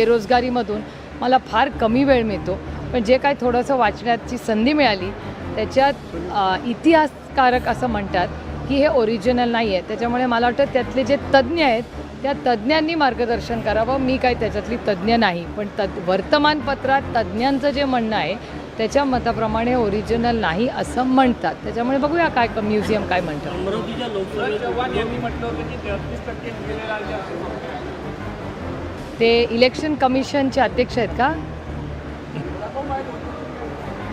बेरोजगारीमधून मला फार कमी वेळ मिळतो, पण जे काय थोडंसं वाचण्याची संधी मिळाली त्याच्यात इतिहासकारक असं म्हणतात की हे ओरिजिनल नाही आहे. त्याच्यामुळे मला वाटतं त्यातले जे तज्ज्ञ आहेत त्या तज्ज्ञांनी मार्गदर्शन करावं. मी काय त्याच्यातली तज्ज्ञ नाही, पण वर्तमानपत्रात तज्ज्ञांचं जे म्हणणं आहे त्याच्या मताप्रमाणे ओरिजिनल नाही असं म्हणतात. त्याच्यामुळे बघूया काय म्युझियम काय म्हणतं. अमरावतीच्या लोकसभेत यांनी म्हटलं होतं की 33% गेलेला ते इलेक्शन कमिशनचे अध्यक्ष आहेत का?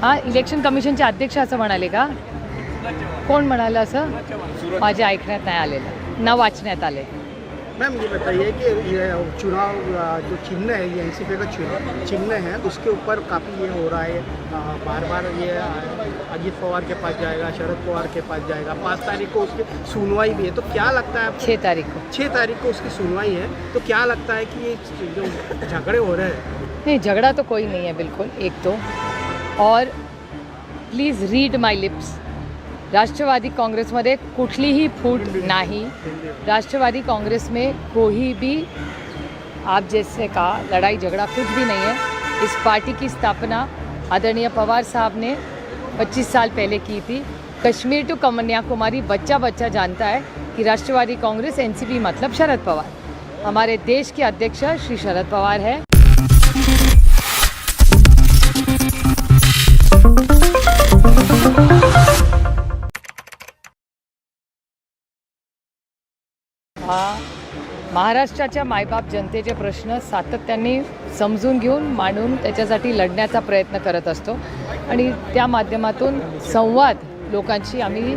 हां, इलेक्शन कमिशनचे अध्यक्ष असं म्हणाले का? कोण म्हणालं असं? माझ्या ऐकण्यात नाही आलेलं, न वाचण्यात आले. मैम ये बताइए कि ये चुनाव जो चिन्ह है, ये एनसीपी का चिन्ह है, उसके ऊपर काफ़ी ये हो रहा है, बार बार ये अजीत पवार के पास जाएगा, शरद पवार के पास जाएगा. 5 तारीख को उसकी सुनवाई भी है, तो क्या लगता है आपको? 6 तारीख को उसकी सुनवाई है, तो क्या लगता है कि ये जो झगड़े हो रहे हैं? नहीं, झगड़ा तो कोई नहीं है बिल्कुल. एक तो और please read my lips. Rashtravadi Congress में कुठलीही फूट नहीं. राष्ट्रवादी कांग्रेस में कोई भी आप जैसे कहा लड़ाई झगड़ा कुछ भी नहीं है. इस पार्टी की स्थापना आदरणीय पवार साहब ने 25 साल पहले की थी. कश्मीर टू कन्याकुमारी बच्चा बच्चा जानता है कि राष्ट्रवादी कांग्रेस एनसीपी मतलब शरद पवार. हमारे देश के अध्यक्ष श्री शरद पवार है. महाराष्ट्राच्या मायबाप जनतेचे प्रश्न सातत्याने समजून घेऊन मांडून त्याच्यासाठी लढण्याचा प्रयत्न करत असतो आणि त्या माध्यमातून संवाद लोकांशी आम्ही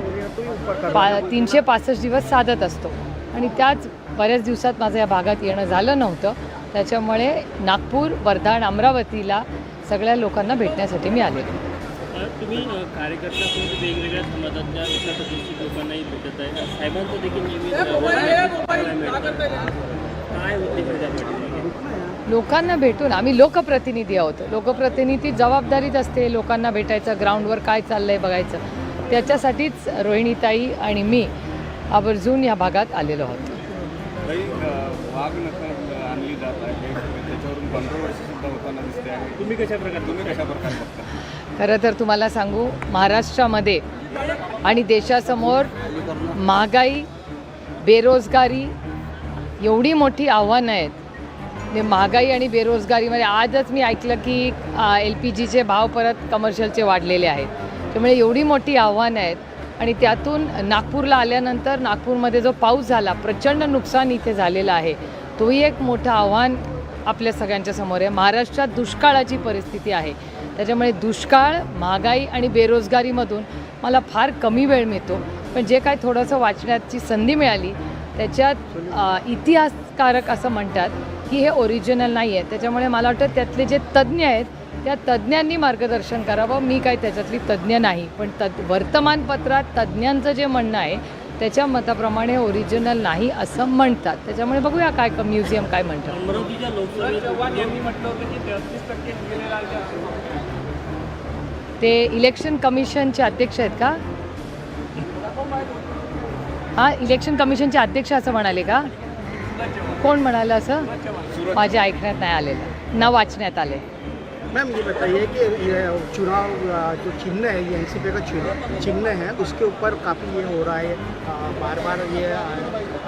365 दिवस साधत असतो आणि त्याच बऱ्याच दिवसात माझं या भागात येणं झालं नव्हतं. त्याच्यामुळे नागपूर, वर्धा आणि अमरावतीला सगळ्या लोकांना भेटण्यासाठी मी आले. तुम्ही कार्यकर्त्यांसोबत वेगवेगळ्या समाजातल्या एका प्रतिष्ठित लोकांनाही भेटत आहे. साहेबांचं देखील नेहमी काय उद्देश आहे त्यासाठी? लोकांना भेटून आम्ही लोकप्रतिनिधी आहोत. लोकप्रतिनिधी जबाबदारीच असते लोकांना भेटायचं, ग्राउंडवर काय चाललं आहे बघायचं. त्याच्यासाठीच रोहिणीताई आणि मी आवर्जून या भागात आलेलो आहोत. वाघ नखर आणली जात आहे, त्याच्यावरून कॉन्ट्रोवर्सी सुद्धा होताना दिसते आहे. तुम्ही कशा प्रकारे बघता? खरं तर तुम्हाला सांगू, महाराष्ट्रामध्ये आणि देशासमोर महागाई, बेरोजगारी एवढी मोठी आव्हानं आहेत. महागाई आणि बेरोजगारीमध्ये आजच मी ऐकलं की LPGचे भाव परत कमर्शियलचे वाढलेले आहेत. त्यामुळे एवढी मोठी आव्हानं आहेत आणि त्यातून नागपूरला आल्यानंतर नागपूरमध्ये जो पाऊस झाला, प्रचंड नुकसान इथे झालेलं आहे. तोही एक मोठं आव्हान आपल्या सगळ्यांच्या समोर आहे. महाराष्ट्रात दुष्काळाची परिस्थिती आहे. त्याच्यामुळे दुष्काळ, महागाई आणि बेरोजगारीमधून मला फार कमी वेळ मिळतो, पण जे काय थोडंसं वाचण्याची संधी मिळाली त्याच्यात इतिहासकारक असं म्हणतात की हे ओरिजिनल नाही आहे. त्याच्यामुळे मला वाटतं त्यातले जे तज्ज्ञ आहेत त्या तज्ज्ञांनी मार्गदर्शन करावं. मी काय त्याच्यातली तज्ज्ञ नाही, पण वर्तमानपत्रात तज्ज्ञांचं जे म्हणणं आहे त्याच्या मताप्रमाणे ओरिजिनल नाही असं म्हणतात. त्याच्यामुळे बघूया काय म्युझियम काय म्हणतं. अमरावतीच्या लोकसभेत यांनी म्हटलं होतं की 33% गेलेला ते इलेक्शन कमिशनचे अध्यक्ष आहेत का? हां, इलेक्शन कमिशनचे अध्यक्ष असं म्हणाले का? कोण म्हणालं असं? माझ्या ऐकण्यात नाही आलेलं, न वाचण्यात आले. मैम ये बताइए कि ये चुनाव जो चिन्ह है, ये एनसीपी का चिन्ह है, उसके ऊपर काफ़ी ये हो रहा है, बार बार ये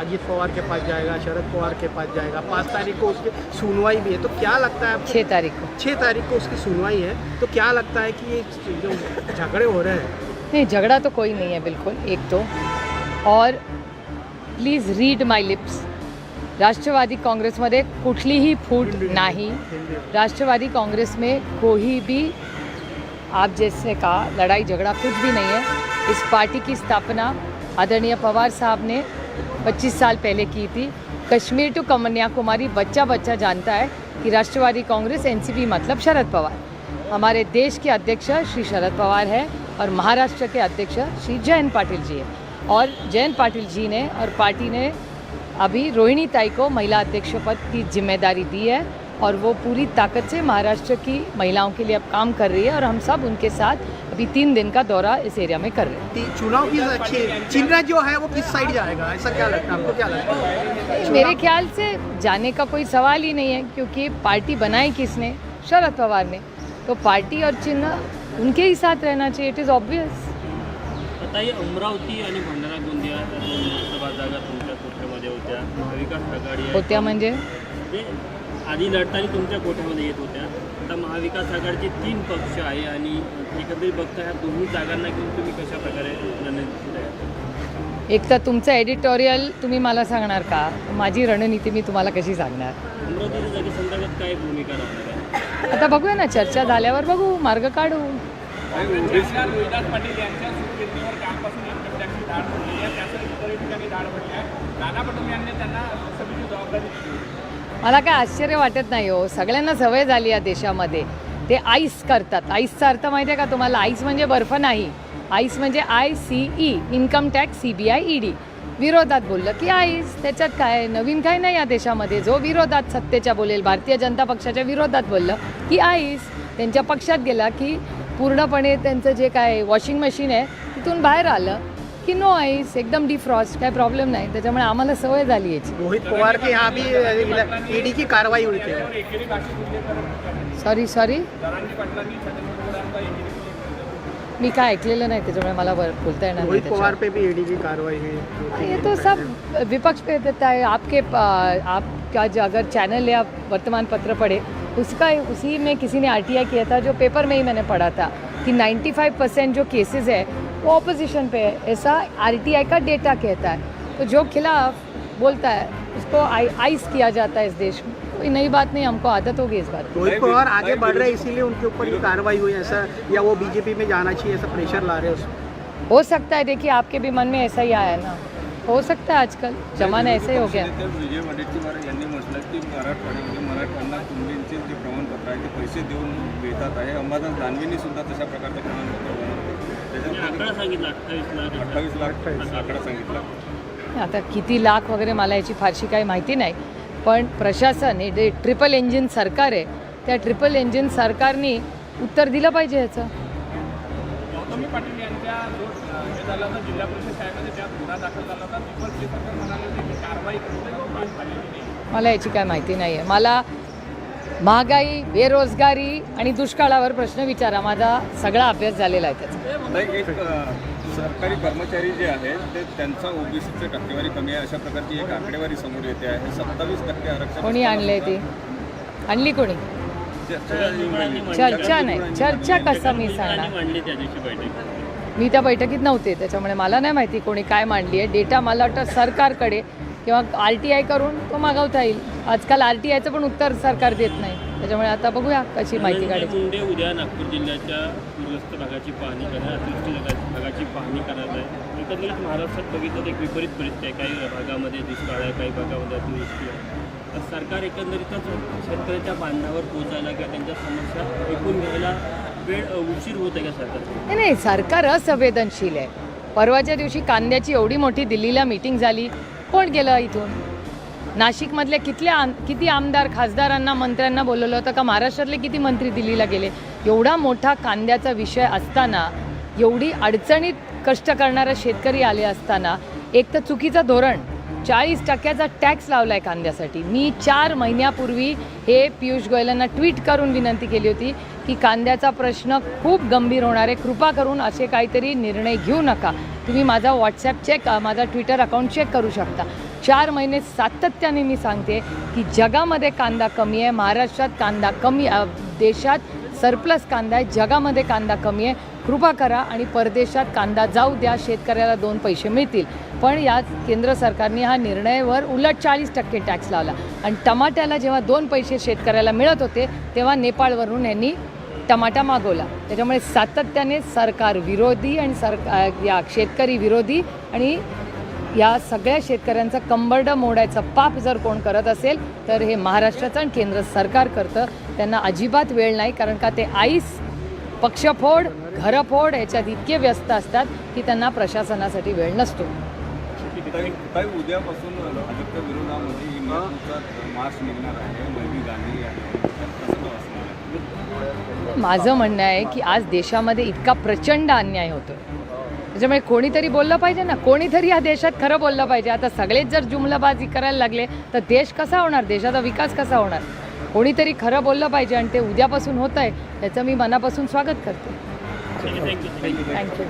अजीत पवार के पास जाएगा, शरद पवार के पास जाएगा. 5 तारीख को उसकी सुनवाई भी है, तो क्या लगता है? 6 तारीख को उसकी सुनवाई है, तो क्या लगता है कि ये जो झगड़े हो रहे हैं? नहीं, झगड़ा तो कोई नहीं है बिल्कुल. एक तो और please read my lips. Rashtravadi Congress में कुठलीही फूट नहीं. राष्ट्रवादी कांग्रेस में कोई भी आप जैसे कहा लड़ाई झगड़ा कुछ भी नहीं है. इस पार्टी की स्थापना आदरणीय पवार साहब ने 25 साल पहले की थी. कश्मीर टू कन्याकुमारी बच्चा बच्चा जानता है कि राष्ट्रवादी कांग्रेस एनसीपी मतलब शरद पवार. हमारे देश के अध्यक्ष श्री शरद पवार है और महाराष्ट्र के अध्यक्ष श्री जयंत पाटिल जी है. और जयंत पाटिल जी ने और पार्टी ने अभी रोहिणीताई को महिला अध्यक्ष पद की जिम्मेदारी दी है और वो पूरी ताकत से महाराष्ट्र की महिलाओं के लिए अब काम कर रही है और हम सब उनके साथ अभी 3 दिन का दौरा इस एरिया में कर रहे हैं। चुनाव की चिन्ह जो है वो किस साइड जाएगा, ऐसा क्या लगता है आपको, क्या लगता है? मेरे ख्याल से जाने का कोई सवाल ही नहीं है, क्योंकि पार्टी बनाई किसने? शरद पवार ने। तो पार्टी और चिन्ह उनके ही साथ रहना चाहिए, इट इज़ ऑब्वियस। ताई, अमरावती आणि भंडारा गोंदिया दोन लोकसभा जागा तुमच्या कोठ्यामध्ये होत्या, महाविकास आघाडी आहे. होत्या म्हणजे ते आधी लढताना तुमच्या कोठ्यामध्ये येत होत्या. आता महाविकास आघाडीचे 3 पक्ष आहे आणि एकंदरीत बघता ह्या दोन्ही जागांना घेऊन तुम्ही कशा प्रकारे रणनीती तयार? एक तर तुमचं एडिटोरियल तुम्ही मला सांगणार का? माझी रणनीती मी तुम्हाला कशी सांगणार? अमरावतीच्या जागेसंदर्भात काय भूमिका राहणार आहे? आता बघूया ना, चर्चा झाल्यावर बघू, मार्ग काढू. रोहिदास पाटील यांच्या सुटकेवर कालपासून इन्कम टॅक्सची धाड पडली आहे, त्यासाठी इतर ठिकाणी धाड पडली आहे. नाना पटोले यांनी त्यांना लोकसभेची जबाबदारी दिली. मला काय आश्चर्य वाटत नाही हो, सगळ्यांना सवय झाली या देशामध्ये. ते आईस करतात. आईसचा अर्थ माहिती आहे का तुम्हाला? आईस म्हणजे बर्फ नाही, आईस म्हणजे ICE, income tax, CBI, ED. विरोधात बोललं की आईस, त्याच्यात काय नवीन काही नाही या देशामध्ये. जो विरोधात सत्तेच्या बोलेल, भारतीय जनता पक्षाच्या विरोधात बोललं की आईस, त्यांच्या पक्षात गेला की पूर्णपणे त्यांचं जे काय वॉशिंग मशीन आहे तिथून बाहेर आलं की नो आईस, एकदम डिफ्रॉस्ट, काय प्रॉब्लेम नाही. त्याच्यामुळे आम्हाला सवय झाली याची. रोहित पवार के यहाँ भी ईडी की कार्रवाई हुई थी. सॉरी मी काय ऐकलेलं नाही, त्याच्यामुळे मला बोलता येणार रोहित नाही पवार त्याच्यावर. पे भी ईडी की कार्रवाई हुई. ये तो सब विपक्ष पे देता है. आपका जो अगर चैनल या वर्तमान पत्र पढ़े, उसी में किसी ने RTI किया था, जो पेपर में ही मैंने पढ़ा था कि 95% जो केसेस है वो ऑपोजिशन पे है, ऐसा RTI का डेटा कहता है. तो जो खिलाफ बोलता है उसको आइस किया जाता है इस देश में. कोई नई बात नहीं, हमको आदत होगी इस बात. रोहित पवार आगे बढ़ रहे हैं इसीलिए उनके ऊपर ये कार्रवाई हुई ऐसा, या वो बीजेपी में जाना चाहिए ऐसा प्रेशर ला रहे हैं उसको? हो सकता है, देखिए आपके भी मन में ऐसा ही आया ना, हो सकता है. आजकल जमाना ऐसा ही हो गया. विजय वडेट्टीवार यांनी म्हटलं की मराठवाड्यामध्ये मराठ्यांना कुंडलींचे जे प्रमाणपत्र आहे ते पैसे देऊन देतात आहे. अंबादास दानवेंनी सुद्धा तशा प्रकारचं प्रमाणपत्र तुम्ही आकडा सांगितला 28 लाख. 28 लाख आकडा सांगितला. आता किती लाख वगैरे मला याची फारशी काही माहिती नाही, पण प्रशासन हे ट्रिपल इंजिन सरकार आहे, त्या ट्रिपल इंजिन सरकारने उत्तर दिलं पाहिजे ह्याचं. गौतमी पाटील यांच्या जो हे झाला होता जिल्हा परिषद शाळेमध्ये, त्यात गुन्हा दाखल झाला होता. तिथं सरकार म्हणाले होते की कारवाई झालेली नाही. मला याची काय माहिती नाही आहे. मला महागाई, बेरोजगारी आणि दुष्काळावर प्रश्न विचारा, माझा सगळा अभ्यास झालेला आहे त्याचा. एक सरकारी कर्मचारी जे आहेत ते त्यांचा OBCची टक्केवारी कमी आहे अशा प्रकारची एक आकडेवारी समोर येते आहे. 27% आरक्षण कोणी आणले ती? आणली कोणी? चर्चा नाही. चर्चा कसं मी सांगणार? मांडली त्या दिवशी बैठक. मी त्या बैठकीत नव्हते, त्याच्यामुळे मला नाही माहिती कोणी काय मांडली आहे. डेटा मला वाटतं सरकारकडे किंवा RTI करून तो मागवता येईल. आजकाल RTIचं पण उत्तर सरकार देत नाही, त्याच्यामुळे आता बघूया कशी माहिती काढायची. मुंडे उद्या नागपूर जिल्ह्याच्या पूरग्रस्त भागाची पाहणी करणार, अतिवृष्टी भागाची पाहणी करणार आहे. एकंदरीत महाराष्ट्रात बघितलं तर एक विपरीत परिस्थिती आहे. काही भागामध्ये दुष्काळ आहे, काही भागामध्ये अतिवृष्टी आहे. तर सरकार एकंदरीतच शेतकऱ्याच्या बांधावर पोहोचायला किंवा त्यांच्या समस्या ऐकून घ्यायला उशीर होत आहे का सरकार? नाही, सरकार असंवेदनशील आहे. परवाच्या दिवशी कांद्याची एवढी मोठी दिल्लीला मीटिंग झाली, कोण गेलं इथून? नाशिकमधल्या किती आमदार, खासदारांना, मंत्र्यांना बोलवलं होतं का? महाराष्ट्रातले किती मंत्री दिल्लीला गेले? एवढा मोठा कांद्याचा विषय असताना, एवढी अडचणीत कष्ट करणारा शेतकरी आले असताना, एक तर चुकीचं धोरण, 40% टॅक्स लावला आहे कांद्यासाठी. मी 4 महिन्यापूर्वी हे पियुष गोयलांना ट्विट करून विनंती केली होती की कांद्याचा प्रश्न खूप गंभीर होणार आहे, कृपा करून असे काहीतरी निर्णय घेऊ नका. तुम्ही माझा WhatsApp माझा ट्विटर अकाउंट चेक करू शकता. 4 महिने सातत्याने मी सांगते की जगामध्ये कांदा कमी आहे, महाराष्ट्रात कांदा कमी, देशात सरप्लस कांदा आहे, जगामध्ये कांदा कमी आहे. कृपा करा आणि परदेशात कांदा जाऊ द्या, शेतकऱ्याला 2 पैसे मिळतील. पण या केंद्र सरकारने हा निर्णयावर उलट 40% टॅक्स लावला. आणि टमाट्याला जेव्हा 2 पैसे शेतकऱ्याला मिळत होते तेव्हा नेपाळवरून यांनी टमाटा मागवला. त्याच्यामुळे सातत्याने सरकार विरोधी आणि या शेतकरी विरोधी आणि या सगळ्या शेतकऱ्यांचा कंबरडं मोडायचं पाप जर कोण करत असेल तर हे महाराष्ट्राचं आणि केंद्र सरकार करतं. त्यांना अजिबात वेळ नाही, कारण का ते आईस, पक्षफोड, घरफोड याच्यात इतके व्यस्त असतात की त्यांना प्रशासनासाठी वेळ नसतो. उद्यापासून भाजपच्या विरोधामध्ये मार्च निघणार आहे, मोदी गांधी आहे. माझं म्हणणं आहे की आज देशामध्ये इतका प्रचंड अन्याय होतो, त्याच्यामुळे कोणीतरी बोललं पाहिजे ना, कोणीतरी या देशात खरं बोललं पाहिजे. आता सगळेच जर जुमलाबाजी करायला लागले तर देश कसा होणार, देशाचा विकास कसा होणार? कोणीतरी खरं बोललं पाहिजे आणि ते उद्यापासून होत आहे, त्याचं मी मनापासून स्वागत करते. थँक्यू. थँक्यू.